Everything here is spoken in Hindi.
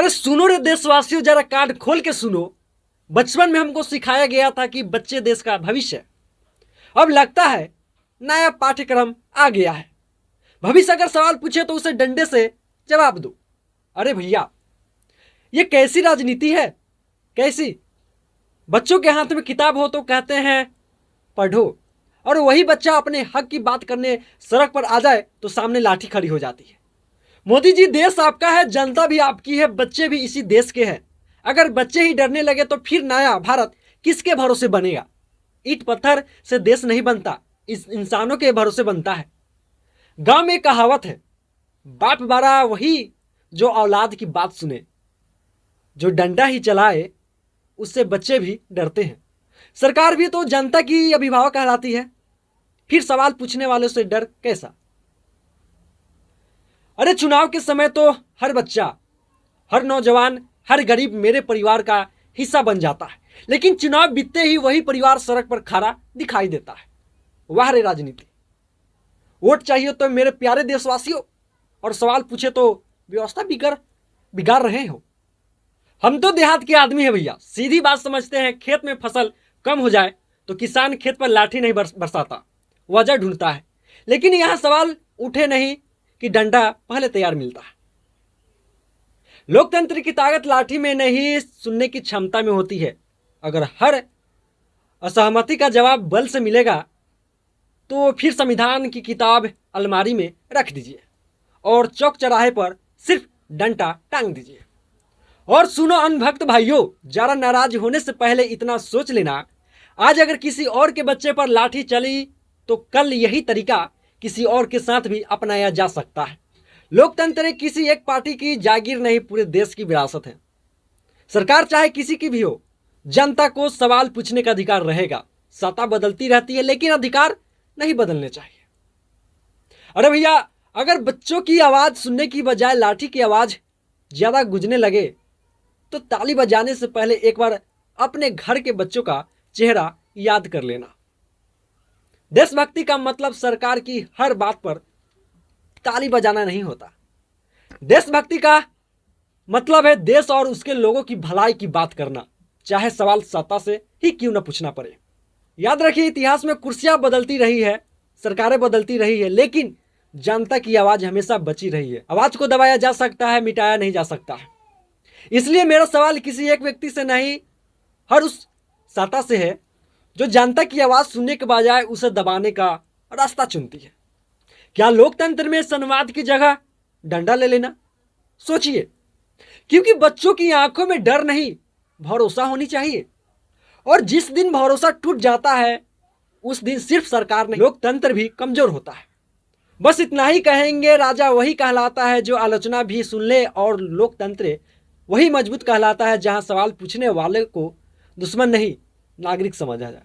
अरे सुनो रे देशवासियों, जरा कान खोल के सुनो। बचपन में हमको सिखाया गया था कि बच्चे देश का भविष्य है। अब लगता है नया पाठ्यक्रम आ गया है। भविष्य अगर सवाल पूछे तो उसे डंडे से जवाब दो। अरे भैया, ये कैसी राजनीति है? कैसी? बच्चों के हाथ में किताब हो तो कहते हैं पढ़ो, और वही बच्चा अपने हक की बात करने सड़क पर आ जाए तो सामने लाठी खड़ी हो जाती है। मोदी जी, देश आपका है, जनता भी आपकी है, बच्चे भी इसी देश के हैं। अगर बच्चे ही डरने लगे तो फिर नया भारत किसके भरोसे बनेगा? ईंट पत्थर से देश नहीं बनता, इस इंसानों के भरोसे बनता है। गांव में कहावत है, बाप बड़ा वही जो औलाद की बात सुने, जो डंडा ही चलाए उससे बच्चे भी डरते हैं। सरकार भी तो जनता की अभिभावक कहलाती है, फिर सवाल पूछने वालों से डर कैसा? अरे चुनाव के समय तो हर बच्चा, हर नौजवान, हर गरीब मेरे परिवार का हिस्सा बन जाता है, लेकिन चुनाव बीतते ही वही परिवार सड़क पर खड़ा दिखाई देता है। वाह रे राजनीति! वोट चाहिए तो मेरे प्यारे देशवासियों, और सवाल पूछे तो व्यवस्था बिगाड़ रहे हो। हम तो देहात के आदमी हैं भैया, सीधी बात समझते हैं। खेत में फसल कम हो जाए तो किसान खेत पर लाठी नहीं बरसाता, वजह ढूंढता है। लेकिन यहां सवाल उठे नहीं कि डंडा पहले तैयार मिलता है। लोकतंत्र की ताकत लाठी में नहीं, सुनने की क्षमता में होती है। अगर हर असहमति का जवाब बल से मिलेगा तो फिर संविधान की किताब अलमारी में रख दीजिए और चौक चौराहे पर सिर्फ डंडा टांग दीजिए। और सुनो अनभक्त भाइयों, जरा नाराज होने से पहले इतना सोच लेना, आज अगर किसी और के बच्चे पर लाठी चली तो कल यही तरीका किसी और के साथ भी अपनाया जा सकता है। लोकतंत्र किसी एक पार्टी की जागीर नहीं, पूरे देश की विरासत है। सरकार चाहे किसी की भी हो, जनता को सवाल पूछने का अधिकार रहेगा। सत्ता बदलती रहती है लेकिन अधिकार नहीं बदलने चाहिए। अरे भैया, अगर बच्चों की आवाज सुनने की बजाय लाठी की आवाज ज्यादा गूंजने लगे तो ताली बजाने से पहले एक बार अपने घर के बच्चों का चेहरा याद कर लेना। देशभक्ति का मतलब सरकार की हर बात पर ताली बजाना नहीं होता। देशभक्ति का मतलब है देश और उसके लोगों की भलाई की बात करना, चाहे सवाल सत्ता से ही क्यों न पूछना पड़े। याद रखिए, इतिहास में कुर्सियां बदलती रही है, सरकारें बदलती रही है, लेकिन जनता की आवाज हमेशा बची रही है। आवाज को दबाया जा सकता है, मिटाया नहीं जा सकता है। इसलिए मेरा सवाल किसी एक व्यक्ति से नहीं, हर उस सत्ता से है जो जनता की आवाज सुनने के बजाय उसे दबाने का रास्ता चुनती है। क्या लोकतंत्र में संवाद की जगह डंडा ले लेना? सोचिए, क्योंकि बच्चों की आंखों में डर नहीं, भरोसा होनी चाहिए। और जिस दिन भरोसा टूट जाता है उस दिन सिर्फ सरकार नहीं, लोकतंत्र भी कमजोर होता है। बस इतना ही कहेंगे, राजा वही कहलाता है जो आलोचना भी सुन ले, और लोकतंत्र वही मजबूत कहलाता है जहां सवाल पूछने वाले को दुश्मन नहीं नागरिक समझा जाए।